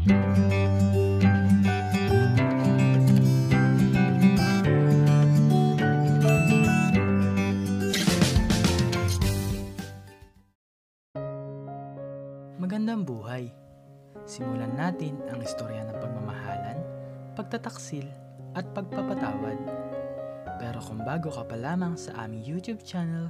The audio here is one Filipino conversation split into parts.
Magandang buhay! Simulan natin ang istorya ng pagmamahalan, pagtataksil, at pagpapatawad. Pero kung bago ka pa lamang sa aming YouTube channel,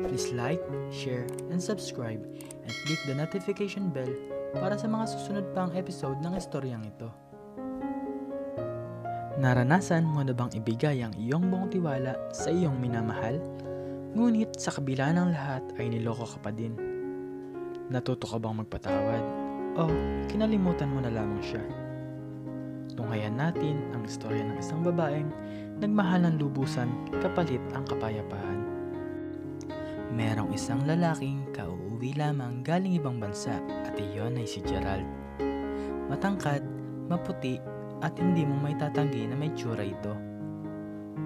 please like, share, and subscribe, and click the notification bell para sa mga susunod pang episode ng istoryang ito. Naranasan mo na bang ibigay ang iyong buong tiwala sa iyong minamahal, ngunit sa kabila ng lahat ay niloko ka pa din? Natuto ka bang magpatawad o kinalimutan mo na lamang siya? Tunghayan natin ang istorya ng isang babaeng nagmahal ng lubusan kapalit ang kapayapaan. Merong isang lalaking kauuwi lamang galing ibang bansa at iyon ay si Gerald. Matangkad, maputi at hindi mo may tatanggi na may tsura ito.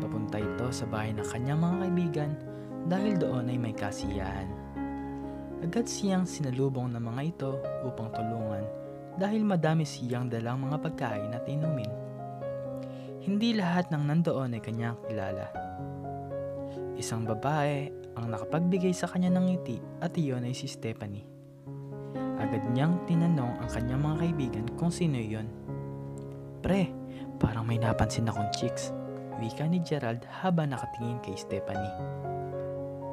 Papunta ito sa bahay ng kanyang mga kaibigan dahil doon ay may kasiyahan. Agad siyang sinalubong ng mga ito upang tulungan dahil madami siyang dalang mga pagkain at inumin. Hindi lahat ng nandoon ay kanyang kilala. Isang babae ang nakapagbigay sa kanya ng ngiti at iyon ay si Stephanie. Agad niyang tinanong ang kanyang mga kaibigan kung sino iyon. "Pre, parang may napansin akong chicks," wika ni Gerald habang nakatingin kay Stephanie.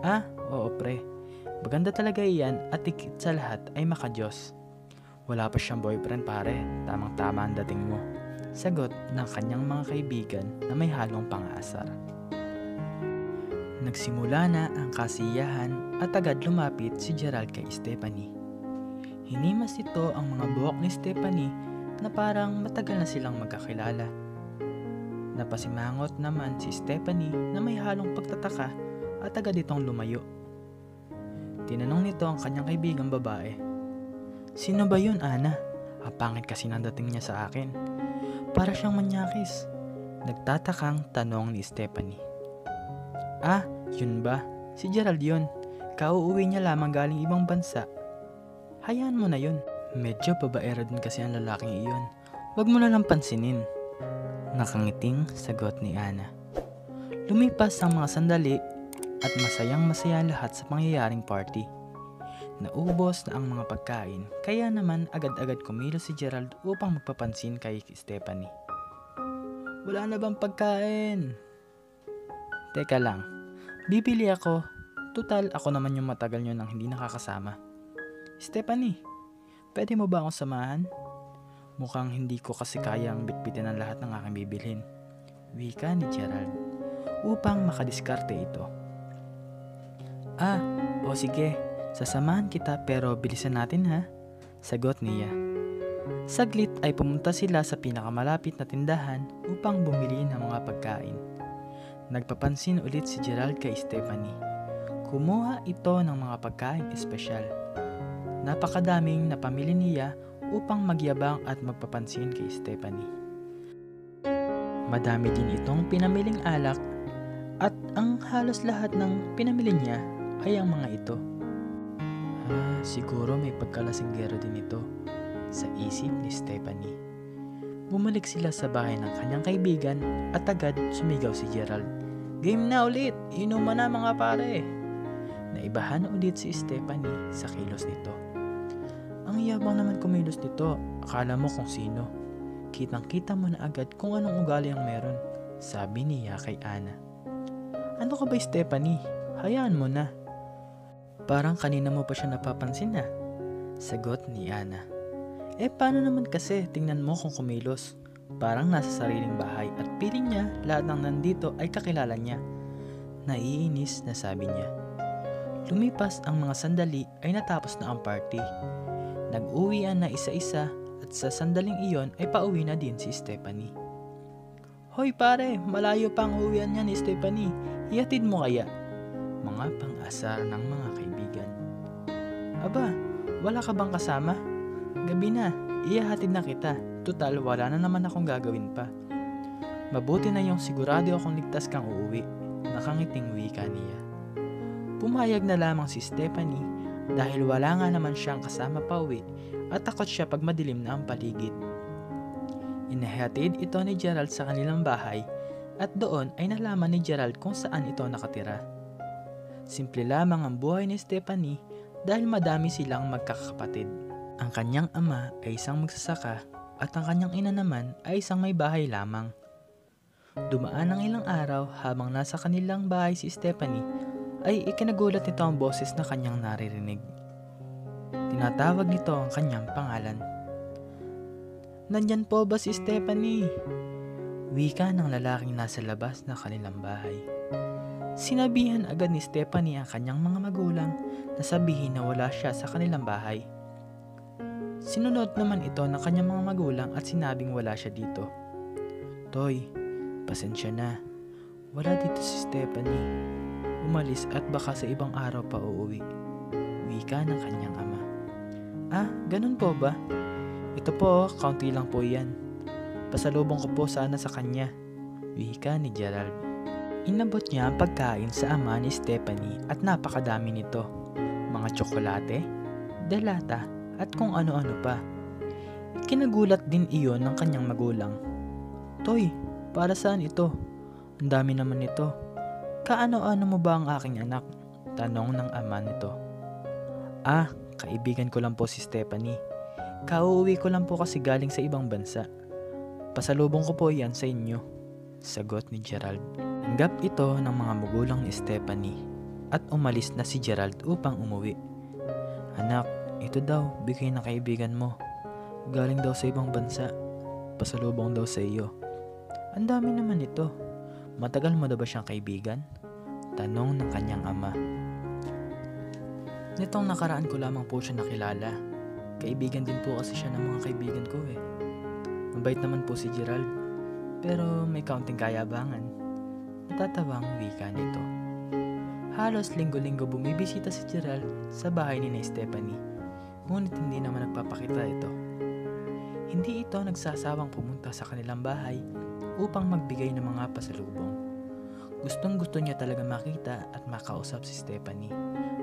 "Ah, oo pre. Maganda talaga iyan at higit sa lahat ay makadiyos. Wala pa siyang boyfriend pare, tamang-tama ang dating mo," sagot ng kanyang mga kaibigan na may halong pang-aasar. Nagsimula na ang kasiyahan at agad lumapit si Gerald kay Stephanie. Hinimas ito ang mga buhok ni Stephanie na parang matagal na silang magkakilala. Napasimangot naman si Stephanie na may halong pagtataka at agad itong lumayo. Tinanong nito ang kanyang kaibigang babae. "Sino ba yun, Ana? Ang pangit kasi ng dating niya sa akin. Para siyang manyakis," nagtatakang tanong ni Stephanie. "Ah, yun ba? Si Gerald yun. Kauuwi niya lamang galing ibang bansa. Hayaan mo na yun. Medyo babaera din kasi ang lalaking iyon. Huwag mo na lang pansinin." Nakangiting sagot ni Ana. Lumipas ang mga sandali at masayang-masaya lahat sa pangyayaring party. Naubos na ang mga pagkain, kaya naman agad-agad kumilos si Gerald upang magpapansin kay Stephanie. "Wala na bang pagkain?" "Teka lang, bibili ako. Tutal ako naman yung matagal nyo nang hindi nakakasama." "Stephanie, pwede mo ba akong samahan? Mukhang hindi ko kasi kayang bitbitin ang lahat ng aking bibilhin," wika ni Gerald upang makadiskarte ito. "Ah, o sige, sasamahan kita pero bilisan natin ha," sagot niya. Saglit ay pumunta sila sa pinakamalapit na tindahan upang bumili ng mga pagkain. Nagpapansin ulit si Gerald kay Stephanie. Kumuha ito ng mga pagkain espesyal. Napakadaming napamili niya upang magyabang at magpapansin kay Stephanie. Madami din itong pinamiling alak at ang halos lahat ng pinamili niya ay ang mga ito. Siguro may pagkalasinggero din ito, sa isip ni Stephanie. Bumalik sila sa bahay ng kanyang kaibigan at agad sumigaw si Gerald. "Game na ulit! Inuman na mga pare!" Naibahan ulit si Stephanie sa kilos nito. "Ang yabang naman kumilos nito, akala mo kung sino. Kitang-kita mo na agad kung anong ugali ang meron," sabi niya kay Ana. "Ano ka ba Stephanie? Hayaan mo na. Parang kanina mo pa siya napapansin na," sagot ni Ana. Paano naman kasi, tingnan mo kung kumilos. Parang nasa sariling bahay at piling niya lahat ng nandito ay kakilala niya. Naiinis na sabi niya. Lumipas ang mga sandali ay natapos na ang party. Nag-uwian na isa-isa at sa sandaling iyon ay pauwi na din si Stephanie. "Hoy pare, malayo pa ang uwian niya ni Stephanie. Ihatid mo kaya?" Mga pang-asar ng mga kaibigan. "Aba, wala ka bang kasama? Gabi na, ihahatid na kita. Tutal, wala na naman akong gagawin pa." "Mabuti na yung sigurado akong ligtas kang uuwi," nakangiting wika niya. Pumayag na lamang si Stephanie dahil wala nga naman siyang kasama pauwi at takot siya pag madilim na ang paligid. Inahatid ito ni Gerald sa kanilang bahay at doon ay nalaman ni Gerald kung saan ito nakatira. Simple lamang ang buhay ni Stephanie dahil madami silang magkakapatid. Ang kanyang ama ay isang magsasaka at ang kanyang ina naman ay isang may bahay lamang. Dumaan ang ilang araw habang nasa kanilang bahay si Stephanie ay ikinagulat nito ang boses na kanyang naririnig. Tinatawag nito ang kanyang pangalan. "Nandyan po ba si Stephanie?" Wika ng lalaking nasa labas ng kanilang bahay. Sinabihan agad ni Stephanie ang kanyang mga magulang na sabihin na wala siya sa kanilang bahay. Sinunod naman ito ng kanyang mga magulang at sinabing wala siya dito. "Toy, pasensya na. Wala dito si Stephanie. Umalis at baka sa ibang araw pa uuwi." Wika ng kanyang ama. "Ah, ganun po ba? Ito po, kaunti lang po yan. Pasalubong ko po sana sa kanya." Wika ni Gerald. Inabot niya ang pagkain sa ama ni Stephanie at napakadami nito. Mga tsokolate, delata at kung ano-ano pa. Kinagulat din iyon ng kanyang magulang. "Toy, para saan ito? Ang dami naman nito. Kaano-ano mo ba ang aking anak?" Tanong ng ama nito. "Ah, kaibigan ko lang po si Stephanie. Kauuwi ko lang po kasi galing sa ibang bansa. Pasalubong ko po yan sa inyo." Sagot ni Gerald. Tanggap ito ng mga magulang ni Stephanie at umalis na si Gerald upang umuwi. "Anak, ito daw, bigay ng kaibigan mo. Galing daw sa ibang bansa. Pasalubong daw sa iyo." "Ang dami naman ito. Matagal mo daw ba siyang kaibigan?" Tanong ng kanyang ama. "Nitong nakaraan ko lamang po siya nakilala. Kaibigan din po kasi siya ng mga kaibigan ko eh. Mabait naman po si Gerald, pero may kaunting kayabangan." Natatawang wika nito. Halos linggo-linggo bumibisita si Gerald sa bahay ni Stephanie, ngunit hindi naman nagpapakita ito. Hindi ito nagsasawang pumunta sa kanilang bahay upang magbigay ng mga pasalubong. Gustong-gusto niya talaga makita at makausap si Stephanie.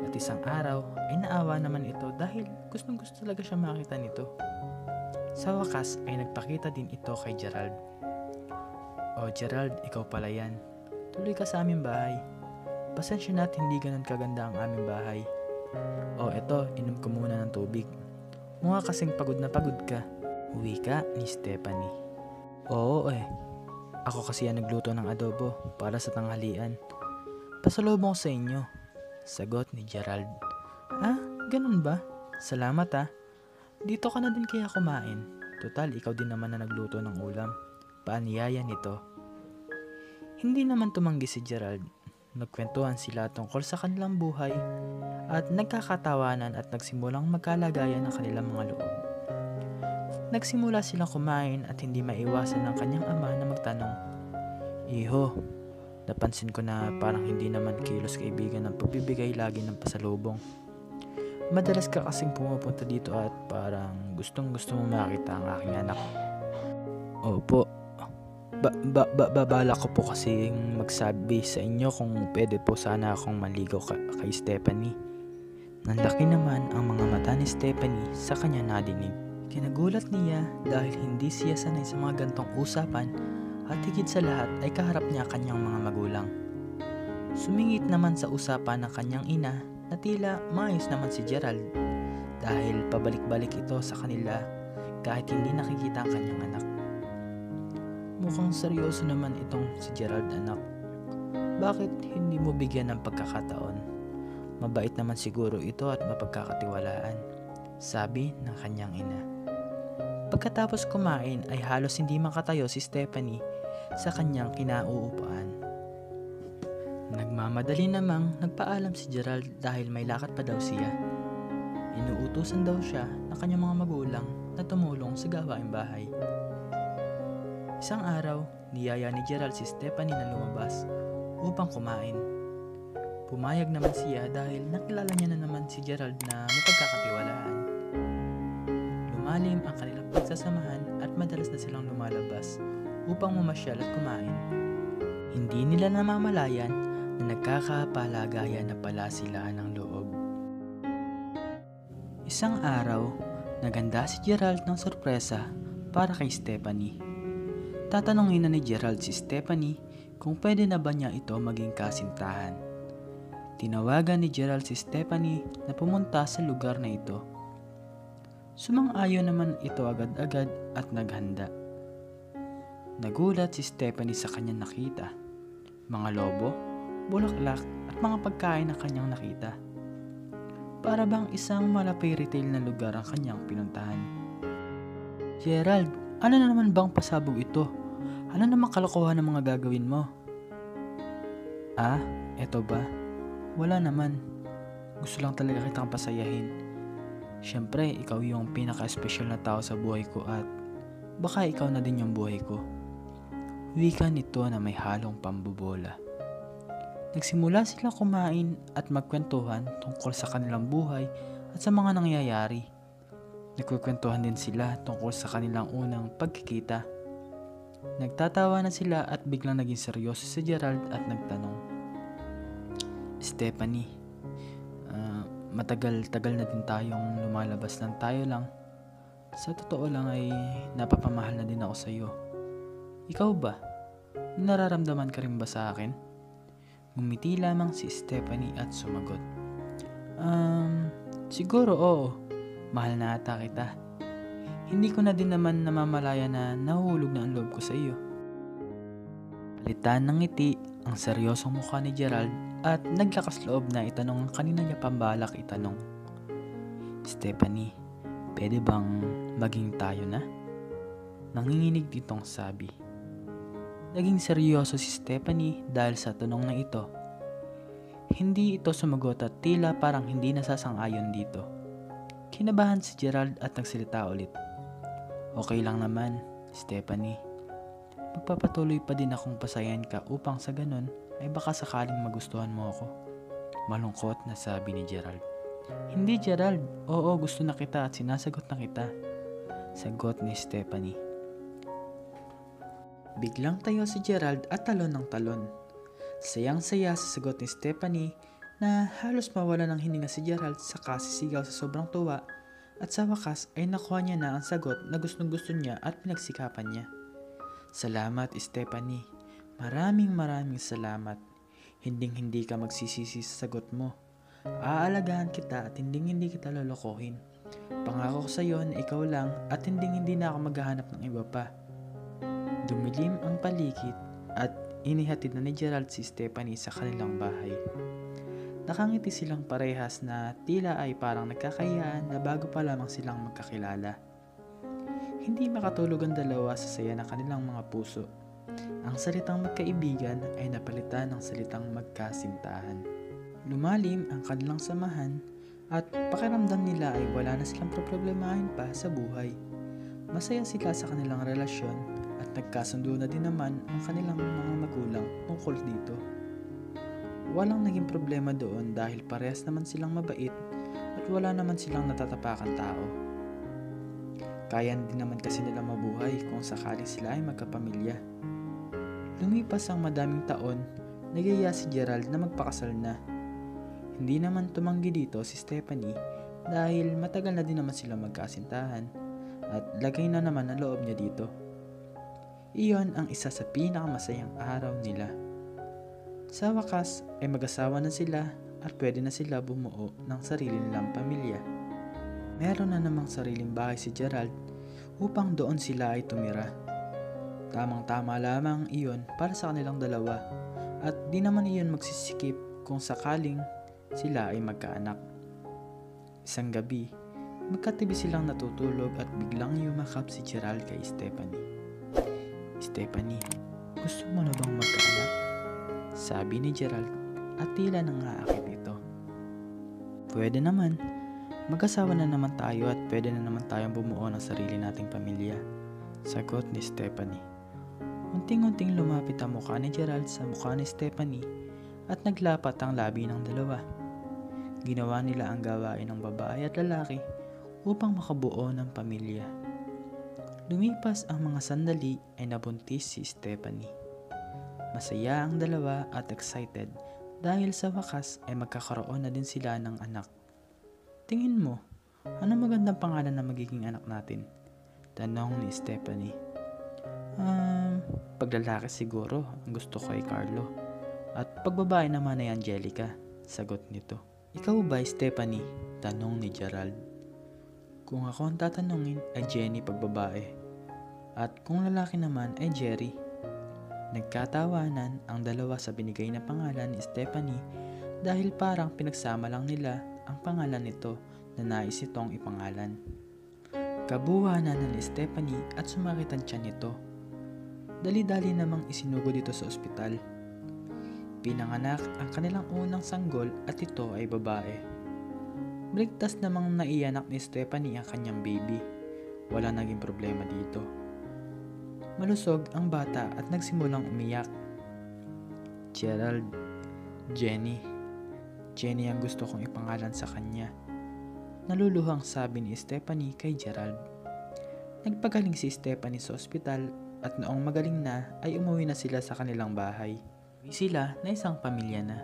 At isang araw ay naawa naman ito dahil gustong-gusto talaga siya makita nito. Sa wakas ay nagpakita din ito kay Gerald. "Oh Gerald, ikaw pala yan. Tuloy ka sa aming bahay. Pasensya na at hindi ganun kaganda ang aming bahay. Oh, eto, inom ko muna ng tubig. Mukha kasing pagod na pagod ka." Wika ni Stephanie. "Oo eh. Ako kasi yan nagluto ng adobo para sa tanghalian. Pasalubong sa inyo." Sagot ni Gerald. "Ah, ganun ba? Salamat ah. Dito ka na din kaya kumain. Total, ikaw din naman na nagluto ng ulam." Paanyaya nito. Hindi naman tumanggi si Gerald. Nagkwentuhan sila tungkol sa kanilang buhay at nagkakatawanan at nagsimulang magkalagayan ng kanilang mga loob. Nagsimula silang kumain at hindi maiwasan ng kanyang ama na magtanong, "Iho, napansin ko na parang hindi naman kilos kaibigan ng pagbibigay lagi ng pasalubong. Madalas ka kasing pumupunta dito at parang gustong-gusto mo makita ang aking anak." "Opo. Babala ko po kasi magsabi sa inyo kung pwede po sana akong maligo kay Stephanie." Nanlaki naman ang mga mata ni Stephanie sa kanya nadinig. Kinagulat niya dahil hindi siya sanay sa mga gantong usapan at higit sa lahat ay kaharap niya kanyang mga magulang. Sumingit naman sa usapan ng kanyang ina na tila maayos naman si Gerald dahil pabalik-balik ito sa kanila kahit hindi nakikita ang kanyang anak. "Mukhang seryoso naman itong si Gerald, anak. Bakit hindi mo bigyan ng pagkakataon? Mabait naman siguro ito at mapagkakatiwalaan," sabi ng kanyang ina. Pagkatapos kumain ay halos hindi makatayo si Stephanie sa kanyang kinauupuan. Nagmamadali namang nagpaalam si Gerald dahil may lakad pa daw siya. Inuutusan daw siya ng kanyang mga magulang na tumulong sa gawaing bahay. Isang araw, niyaya ni Gerald si Stephanie na lumabas upang kumain. Pumayag naman siya dahil nakilala niya na naman si Gerald na mapagkakatiwalaan. Lumalim ang kanilang pagsasamahan at madalas na silang lumalabas upang mamasyal at kumain. Hindi nila namamalayan na nagkakapalagayan na pala sila ng loob. Isang araw, naganda si Gerald ng sorpresa para kay Stephanie. Tatanungin na ni Gerald si Stephanie kung pwede na ba niya ito maging kasintahan. Tinawagan ni Gerald si Stephanie na pumunta sa lugar na ito. Sumang-ayon naman ito agad-agad at naghanda. Nagulat si Stephanie sa kanyang nakita. Mga lobo, bulaklak at mga pagkain na kanyang nakita. Para bang isang malapay retail na lugar ang kanyang pinuntahan. Gerald, ano na naman bang pasabog ito? Ano naman kalokohan ng mga gagawin mo? Ah, eto ba? Wala naman. Gusto lang talaga kitang pasayahin. Siyempre, ikaw yung pinaka-espesyal na tao sa buhay ko at baka ikaw na din yung buhay ko. Wika nito na may halong pambobola. Nagsimula silang kumain at magkwentuhan tungkol sa kanilang buhay at sa mga nangyayari. Nagkukwentuhan din sila tungkol sa kanilang unang pagkikita. Nagtatawa na sila at biglang naging seryoso si Gerald at nagtanong, Stephanie, matagal-tagal na din tayong lumalabas ng tayo lang. Sa totoo lang ay napapamahal na din ako sa iyo. Ikaw ba? Nararamdaman ka rin ba sa akin? Ngumiti lamang si Stephanie at sumagot. Siguro oo. Mahal na ata kita. Hindi ko na din naman namamalaya na nahuhulog na ang loob ko sa iyo. Palitan ng ngiti ang seryosong mukha ni Gerald at naglakas loob na itanong ang kanina niya pambalak itanong. Stephanie, pwede bang maging tayo na? Nanginginig ditong sabi. Naging seryoso si Stephanie dahil sa tanong na ito. Hindi ito sumagot at tila parang hindi nasasang-ayon dito. Kinabahan si Gerald at nagsalita ulit. Okay lang naman, Stephanie. Magpapatuloy pa din akong pasayan ka upang sa ganun ay baka sakaling magustuhan mo ako. Malungkot na sabi ni Gerald. Hindi Gerald, oo gusto na kita at sinasagot na kita. Sagot ni Stephanie. Biglang tayo si Gerald at talon ng talon. Sayang-saya sa sagot ni Stephanie na halos mawala ng hininga si Gerald sa kasisigaw sa sobrang tuwa at sa wakas ay nakuha niya na ang sagot na gustong-gusto niya at pinagsikapan niya. Salamat Stephanie, maraming salamat. Hinding-hindi ka magsisisi sa sagot mo. Aalagaan kita at hinding-hindi kita lolokohin. Pangako ko sa iyo na ikaw lang at hinding-hindi na ako maghahanap ng iba pa. Dumilim ang paligid at inihatid na ni Gerald si Stephanie sa kanilang bahay. Nakangiti silang parehas na tila ay parang nagkakayaan na bago pa lamang silang magkakilala. Hindi makatulog ang dalawa sa saya ng kanilang mga puso. Ang salitang magkaibigan ay napalitan ng salitang magkasintahan. Lumalim ang kanilang samahan at pakiramdam nila ay wala na silang problemahin pa sa buhay. Masaya sila sa kanilang relasyon at nagkasundo na din naman ang kanilang mga magulang tungkol dito. Walang naging problema doon dahil parehas naman silang mabait at wala naman silang natatapakan tao. Kaya din naman kasi nila mabuhay kung sakali sila ay magkapamilya. Lumipas ang madaming taon, nagaya si Gerald na magpakasal na. Hindi naman tumanggi dito si Stephanie dahil matagal na din naman sila magkasintahan at lagay na naman ang loob niya dito. Iyon ang isa sa pinakamasayang araw nila. Sa wakas ay mag-asawa na sila at pwede na sila bumuo ng sarili nilang pamilya. Meron na namang sariling bahay si Gerald upang doon sila ay tumira. Tamang-tama lamang iyon para sa kanilang dalawa at di naman iyon magsisikip kung sakaling sila ay magkaanak. Isang gabi, magkatabi silang natutulog at biglang yumakap si Gerald kay Stephanie. Stephanie, gusto mo na bang magkaanak? Sabi ni Gerald at tila nangaakit ito. Pwede naman. Mag-asawa na naman tayo at pwede na naman tayong bumuo ng sarili nating pamilya. Sagot ni Stephanie. Unting-unting lumapit ang mukha ni Gerald sa mukha ni Stephanie at naglapat ang labi ng dalawa. Ginawa nila ang gawain ng babae at lalaki upang makabuo ng pamilya. Lumipas ang mga sandali ay nabuntis si Stephanie. Masaya ang dalawa at excited dahil sa wakas ay magkakaroon na din sila ng anak. Tingin mo, Anong magandang pangalan na magiging anak natin? Tanong ni Stephanie. Paglalaki siguro, ang gusto ko ay Carlo. At pagbabae naman ay Angelica, sagot nito. Ikaw ba, Stephanie? Tanong ni Gerald. Kung ako ang tatanungin ay Jenny pagbabae. At kung lalaki naman ay Jerry. Nagkatawanan ang dalawa sa binigay na pangalan ni Stephanie dahil parang pinagsama lang nila ang pangalan nito na nais itong ipangalan. Kabuhanan ni Stephanie at sumakit ang tiyan nito. Dali-dali namang isinugod ito sa ospital. Pinanganak ang kanilang unang sanggol at ito ay babae. Ligtas namang naiyanak ni Stephanie ang kanyang baby. Wala naging problema dito. Malusog ang bata at nagsimulang umiyak. Gerald, Jenny ang gusto kong ipangalan sa kanya. Naluluhang sabi ni Stephanie kay Gerald. Nagpagaling si Stephanie sa ospital at noong magaling na ay umuwi na sila sa kanilang bahay. Uwi sila na isang pamilya na.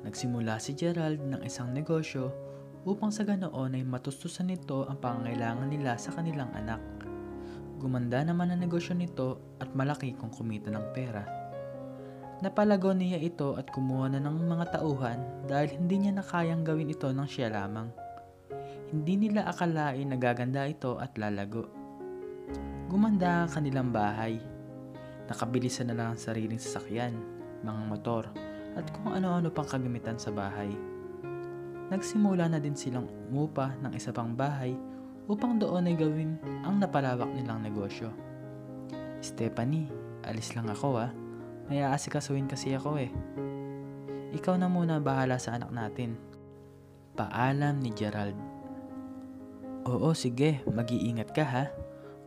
Nagsimula si Gerald ng isang negosyo upang sa ganoon ay matustusan nito ang pangangailangan nila sa kanilang anak. Gumanda naman ang negosyo nito at malaki kung kumita ng pera. Napalago niya ito at kumuha na ng mga tauhan dahil hindi niya na kayang gawin ito ng siya lamang. Hindi nila akalain na gaganda ito at lalago. Gumanda ang kanilang bahay. Nakabilisan na lang ang sariling sasakyan, mga motor, at kung ano-ano pang kagamitan sa bahay. Nagsimula na din silang umupa ng isa pang bahay upang doon ay gawin ang napalawak nilang negosyo. Stephanie, alis lang ako May aasikasuhin kasi ako Ikaw na muna bahala sa anak natin. Paalam ni Gerald. Oo, sige, mag-iingat ka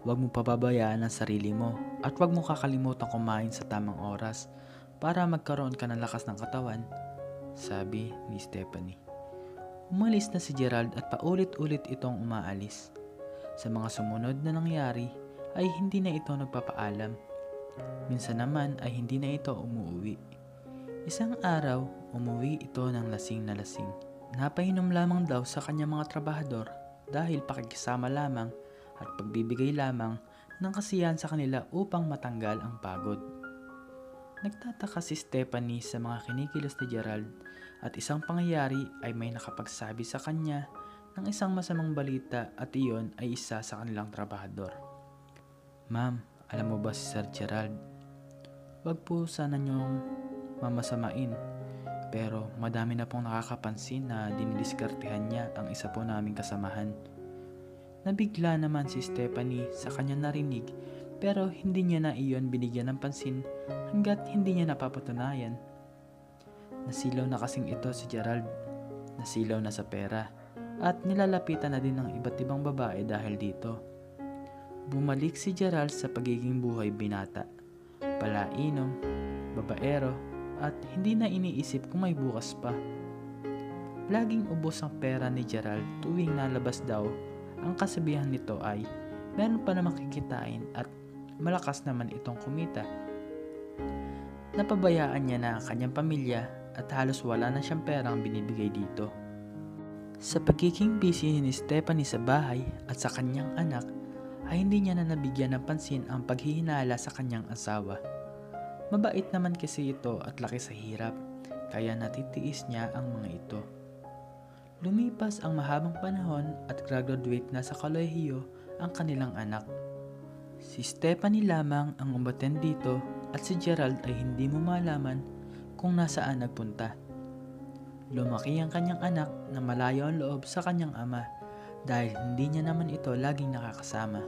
Huwag mo pababayaan ang sarili mo at huwag mo kakalimutan kumain sa tamang oras para magkaroon ka ng lakas ng katawan, sabi ni Stephanie. Umalis na si Gerald at paulit-ulit itong umaalis. Sa mga sumunod na nangyari ay hindi na ito nagpapaalam. Minsan naman ay hindi na ito umuwi. Isang araw, umuwi ito ng lasing na lasing. Napainom lamang daw sa kanyang mga trabahador dahil pakikisama lamang at pagbibigay lamang ng kasiyahan sa kanila upang matanggal ang pagod. Nagtataka si Stephanie sa mga kinikilos ni Gerald at isang pangyayari ay may nakapagsabi sa kanya ng isang masamang balita at iyon ay isa sa kanilang trabahador. Ma'am, alam mo ba si Sir Gerald? Wag po sana niyong mamasamain, pero madami na pong nakakapansin na dinidiskartehan niya ang isa po naming kasamahan. Nabigla naman si Stephanie sa kanyang narinig pero hindi niya na iyon binigyan ng pansin hanggat hindi niya napapatunayan. Nasilaw na kasing ito si Gerald. Nasilaw na sa pera at nilalapitan na din ng iba't ibang babae dahil dito. Bumalik si Gerald sa pagiging buhay binata, palainom, babaero at hindi na iniisip kung may bukas pa. Laging ubos ang pera ni Gerald tuwing nalabas daw. Ang kasabihan nito ay meron pa namang kikitain at malakas naman itong kumita. Napabayaan niya na ang kanyang pamilya at halos wala na siyang perang binibigay dito. Sa pagiging busy ni Stephanie sa bahay at sa kanyang anak ay hindi niya na nabigyan ng pansin ang paghihinala sa kanyang asawa. Mabait naman kasi ito at laki sa hirap kaya natitiis niya ang mga ito. Lumipas ang mahabang panahon at graduate na sa kolehiyo ang kanilang anak. Si Stephanie lamang ang umattend dito at si Gerald ay hindi mo malaman kung nasaan nagpunta. Lumaki ang kanyang anak na malayo ang loob sa kanyang ama dahil hindi niya naman ito laging nakakasama.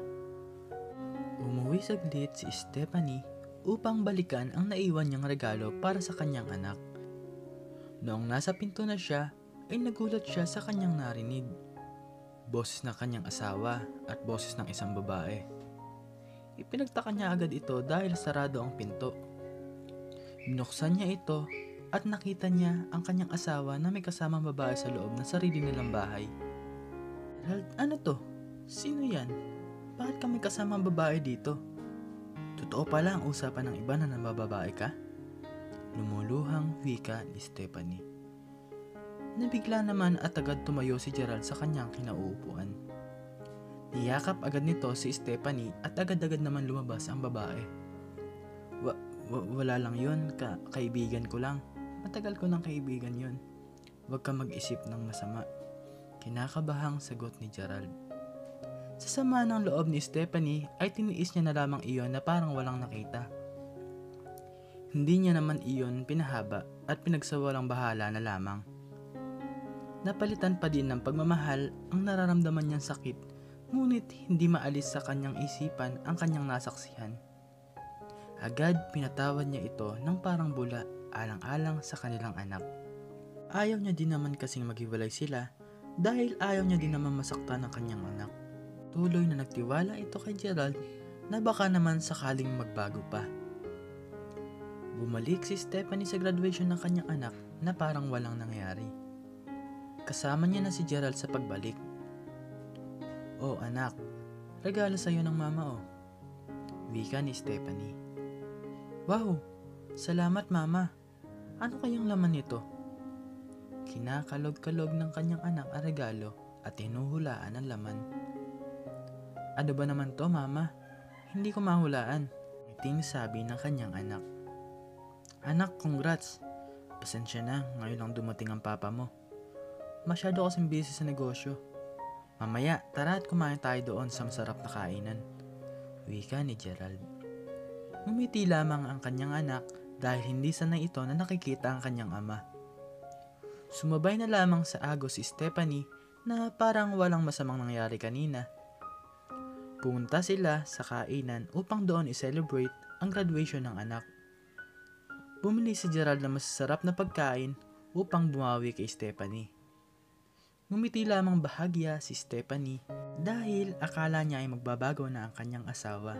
Umuwi saglit si Stephanie upang balikan ang naiwan niyang regalo para sa kanyang anak. Noong nasa pinto na siya, ay nagulat siya sa kanyang narinig. Boses ng kanyang asawa at boses ng isang babae. Ipinagtaka niya agad ito dahil sarado ang pinto. Binuksan niya ito at nakita niya ang kanyang asawa na may kasamang babae sa loob ng sarili nilang bahay. Gerald, ano to? Sino yan? Bakit ka may kasamang babae dito? Totoo pala ang usapan ng iba na nabababae ka? Lumuluhang wika ni Stephanie. Nabigla naman at agad tumayo si Gerald sa kanyang kinauupuan. Niyakap agad nito si Stephanie at agad-agad naman lumabas ang babae. Wala lang yun, kaibigan ko lang. Matagal ko ng kaibigan yun. Huwag ka mag-isip ng masama. Kinakabahang sagot ni Gerald. Sa sama ng loob ni Stephanie ay tiniis niya na lamang iyon na parang walang nakita. Hindi niya naman iyon pinahaba at pinagsawalang bahala na lamang. Napalitan pa din ng pagmamahal ang nararamdaman niyang sakit, ngunit hindi maalis sa kanyang isipan ang kanyang nasaksihan. Agad pinatawad niya ito ng parang bula alang-alang sa kanilang anak. Ayaw niya din naman kasing maghiwalay sila dahil ayaw niya din naman masaktan ng kanyang anak. Tuloy na nagtiwala ito kay Gerald na baka naman sakaling magbago pa. Bumalik si Stephanie sa graduation ng kanyang anak na parang walang nangyari. Kasama niya na si Gerald sa pagbalik. "Oh anak, regalo sa'yo ng mama wika ni Stephanie. "Wow, salamat mama. Ano kayang laman nito?" Kinakalog-kalog ng kanyang anak ang regalo at hinuhulaan ang laman. "Ano ba naman to mama? Hindi ko mahulaan," ngiting sabi ng kanyang anak. "Anak, congrats. Pasensya na, ngayon lang dumating ang papa mo. Masyado kasing busy sa negosyo. Mamaya, tara at kumain tayo doon sa masarap na kainan," wika ni Gerald. Ngumiti lamang ang kanyang anak dahil hindi sanay ito na nakikita ang kanyang ama. Sumabay na lamang sa agos si Stephanie na parang walang masamang nangyari kanina. Pumunta sila sa kainan upang doon i-celebrate ang graduation ng anak. Bumili si Gerald ng masasarap na pagkain upang bumawi kay Stephanie. Ngumiti lamang bahagya si Stephanie dahil akala niya ay magbabago na ang kanyang asawa.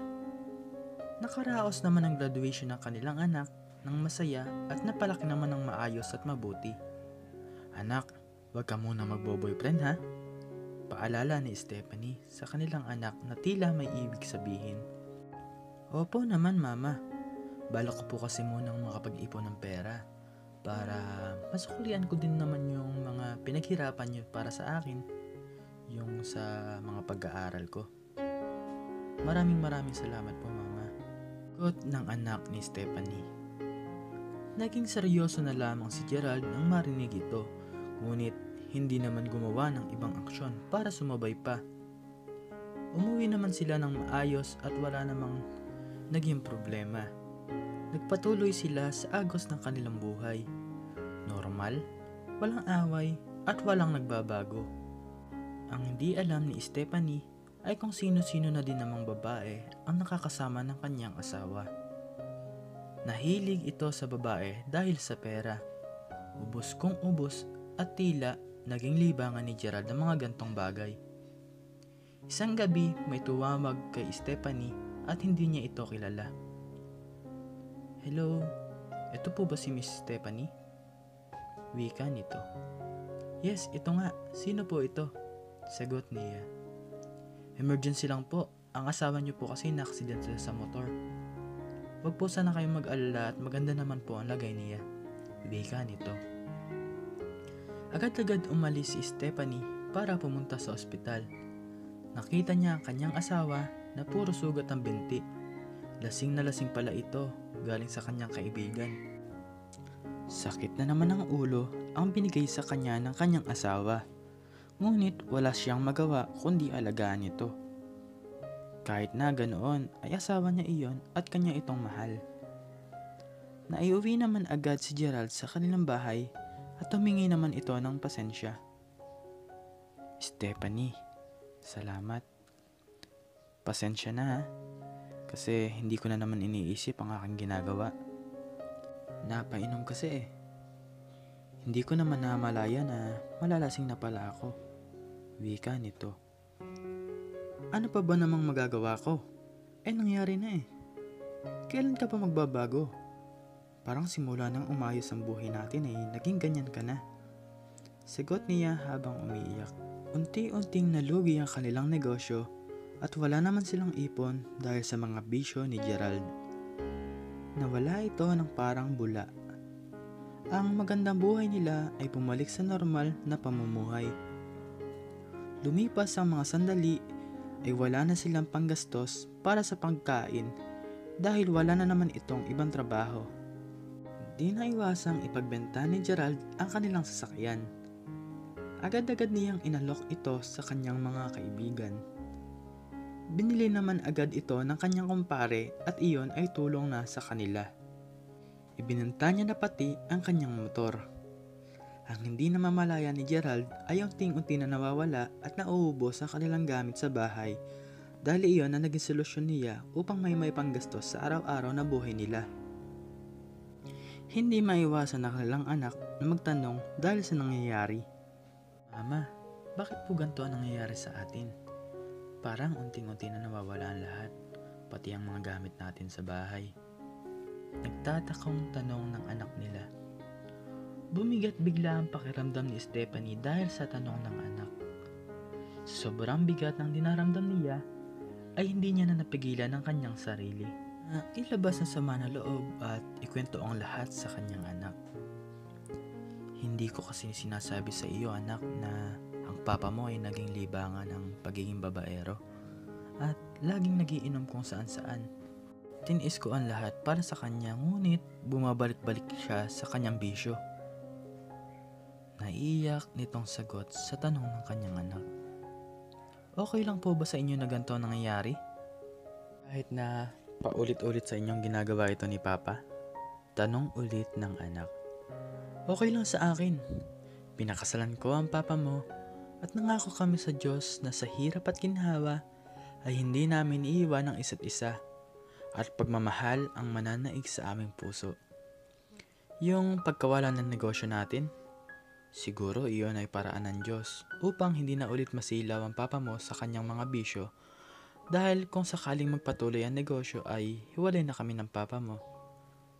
Nakaraos naman ang graduation ng kanilang anak ng masaya at napalaki naman ng maayos at mabuti. "Anak, huwag ka muna magbo-boyfriend ha?" Paalala ni Stephanie sa kanilang anak na tila may ibig sabihin. "Opo naman mama, balak ko po kasi munang makapag-ipon ng pera para masuklian ko din naman yung mga pinaghirapan niyo para sa akin, yung sa mga pag-aaral ko." Maraming salamat po mama," sagot ng anak ni Stephanie. Naging seryoso na lamang si Gerald nang marinig ito, ngunit hindi naman gumawa ng ibang aksyon para sumabay pa. Umuwi naman sila ng maayos at wala namang naging problema. Nagpatuloy sila sa agos ng kanilang buhay. Normal, walang away at walang nagbabago. Ang hindi alam ni Stephanie ay kung sino-sino na din namang babae ang nakakasama ng kanyang asawa. Nahilig ito sa babae dahil sa pera. Ubos kung ubos at tila naging libangan ni Gerald ang mga gantong bagay. Isang gabi may tumawag kay Stephanie at hindi niya ito kilala. "Hello, ito po ba si Miss Stephanie?" wika nito. "Yes, ito nga. Sino po ito?" sagot niya. "Emergency lang po. Ang asawa niyo po kasi na-aksidente sa motor. Huwag po sana kayong mag-alala at maganda naman po ang lagay niya," wika nito. Agad-agad umalis si Stephanie para pumunta sa ospital. Nakita niya ang kanyang asawa na puro sugat ang binti. Lasing na lasing pala ito galing sa kanyang kaibigan. Sakit na naman ang ulo ang binigay sa kanya ng kanyang asawa. Ngunit wala siyang magawa kundi alagaan ito. Kahit na ganoon ay asawa niya iyon at kanya itong mahal. Naiuwi naman agad si Gerald sa kanilang bahay at humingi naman ito ng pasensya. "Stephanie, salamat. Pasensya na ha, kasi hindi ko na naman iniisip ang aking ginagawa. Napainom kasi Hindi ko naman namalaya na malalasing na pala ako," wika nito. "Ano pa ba namang magagawa ko? Nangyari na Kailan ka pa magbabago? Parang simula nang umayos ang buhay natin naging ganyan ka na," sagot niya habang umiiyak. Unti-unting nalugi ang kanilang negosyo at wala naman silang ipon dahil sa mga bisyo ni Gerald. Nawala ito ng parang bula. ang magandang buhay nila ay bumalik sa normal na pamumuhay. Lumipas ang mga sandali ay wala na silang panggastos para sa pagkain dahil wala na naman itong ibang trabaho. Di na iwasang ipagbenta ni Gerald ang kanilang sasakyan. Agad-agad niyang inalok ito sa kanyang mga kaibigan. Binili naman agad ito ng kanyang kumpare at iyon ay tulong na sa kanila. Ibinenta niya na pati ang kanyang motor. Ang hindi namamalaya ni Gerald ay unti-unti na nawawala at nauubos ang kanilang gamit sa bahay dahil iyon ang naging solusyon niya upang may panggastos sa araw-araw na buhay nila. Hindi maiwasan ang kanilang anak na magtanong dahil sa nangyayari. Mama, bakit po ganito ang nangyayari sa atin? Parang unti-unti na nawawala ang lahat, pati ang mga gamit natin sa bahay. Nagtatakang tanong ng anak nila. Bumigat bigla ang pakiramdam ni Stephanie dahil sa tanong ng anak. Sa sobrang bigat ng dinaramdam niya, ay hindi niya na napigilan ang kanyang sarili. Ilabas ang sama na loob at ikwento ang lahat sa kanyang anak. Hindi ko kasi sinasabi sa iyo anak na ang papa mo ay naging libangan ng pagiging babaero at laging nagiinom kung saan-saan. Tinis ko ang lahat para sa kanya ngunit bumabalik-balik siya sa kanyang bisyo. Naiiyak nitong sagot sa tanong ng kanyang anak. Okay lang po ba sa inyo na ganito nangyayari? Kahit na paulit-ulit sa inyong ginagawa ito ni Papa? Tanong ulit ng anak. Okay lang sa akin. Pinakasalan ko ang papa mo at nangako kami sa Diyos na sa hirap at ginhawa ay hindi namin iiwan ang isa't isa. At pagmamahal ang mananaig sa aming puso. Yung pagkawala ng negosyo natin, siguro iyon ay paraan ng Diyos upang hindi na ulit masilaw ang papa mo sa kanyang mga bisyo dahil kung sakaling magpatuloy ang negosyo ay hiwalay na kami ng papa mo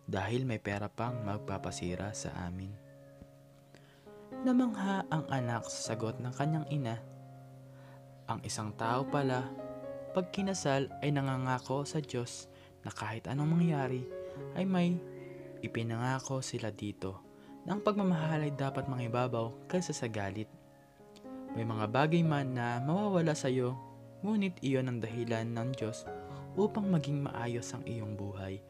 dahil may pera pang magpapasira sa amin. Namangha ang anak sa sagot ng kanyang ina. Ang isang tao pala, pag kinasal ay nangangako sa Diyos na kahit anong mangyari ay may ipinangako sila dito na ang pagmamahal ay dapat mangibabaw kaysa sa galit. May mga bagay man na mawawala sa iyo, ngunit iyon ang dahilan ng Diyos upang maging maayos ang iyong buhay.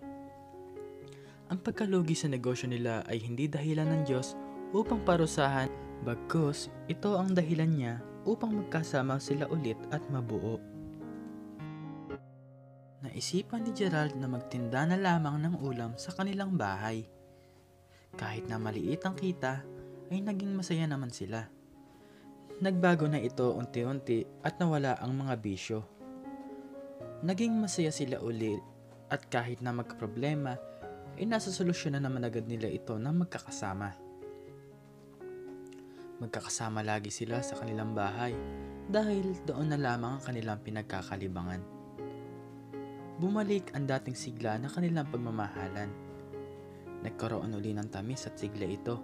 Ang pagkalugi sa negosyo nila ay hindi dahilan ng Diyos upang parusahan, bagkus ito ang dahilan niya upang magkasama sila ulit at mabuo. Naisipan ni Gerald na magtinda na lamang ng ulam sa kanilang bahay. Kahit na maliit ang kita, ay naging masaya naman sila. Nagbago na ito unti-unti at nawala ang mga bisyo. Naging masaya sila ulit at kahit na magkaproblema, ay nasa solusyon na naman agad nila ito na magkakasama. Magkakasama lagi sila sa kanilang bahay dahil doon na lamang ang kanilang pinagkakalibangan. Bumalik ang dating sigla na kanilang pagmamahalan. Nagkaroon uli ng tamis at sigla ito.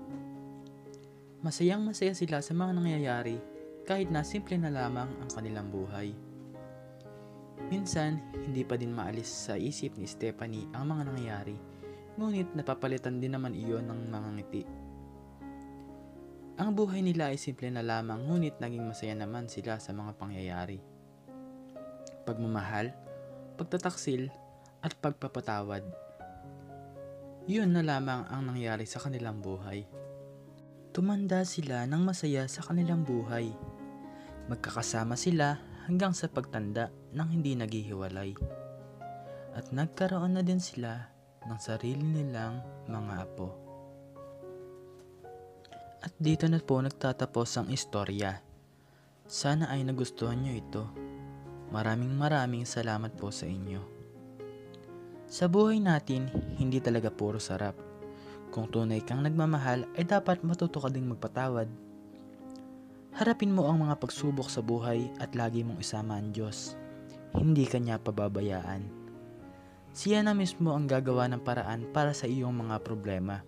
Masayang masaya sila sa mga nangyayari kahit na simple na lamang ang kanilang buhay. Minsan, hindi pa din maalis sa isip ni Stephanie ang mga nangyayari, ngunit napapalitan din naman iyon ng mga ngiti. Ang buhay nila ay simple na lamang ngunit naging masaya naman sila sa mga pangyayari. Pagmamahal, pagtataksil, at pagpapatawad. Yun na lamang ang nangyari sa kanilang buhay. Tumanda sila ng masaya sa kanilang buhay. Magkakasama sila hanggang sa pagtanda nang hindi naghihiwalay. At nagkaroon na din sila ng sarili nilang mga apo. At dito na po nagtatapos ang istorya. Sana ay nagustuhan nyo ito. Maraming salamat po sa inyo. Sa buhay natin, hindi talaga puro sarap. Kung tunay kang nagmamahal ay dapat matuto ka ding magpatawad. Harapin mo ang mga pagsubok sa buhay at lagi mong isama ang Diyos. Hindi ka niya pababayaan. Siya na mismo ang gagawa ng paraan para sa iyong mga problema.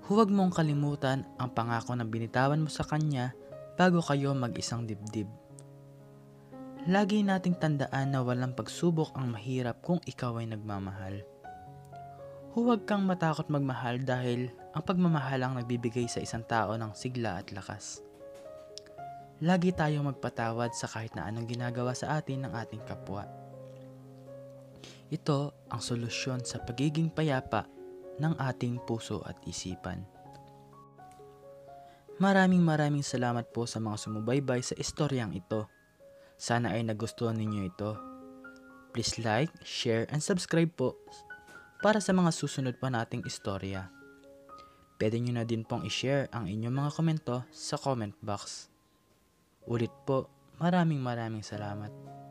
Huwag mong kalimutan ang pangako na binitawan mo sa Kanya bago kayo mag-isang dibdib. Lagi nating tandaan na walang pagsubok ang mahirap kung ikaw ay nagmamahal. Huwag kang matakot magmahal dahil ang pagmamahal ang nagbibigay sa isang tao ng sigla at lakas. Lagi tayong magpatawad sa kahit na anong ginagawa sa atin ng ating kapwa. Ito ang solusyon sa pagiging payapa ng ating puso at isipan. Maraming salamat po sa mga sumubaybay sa istoryang ito. Sana ay nagustuhan ninyo ito. Please like, share, and subscribe po para sa mga susunod pa nating istorya. Pwede nyo na din pong i-share ang inyong mga komento sa comment box. Ulit po, maraming salamat.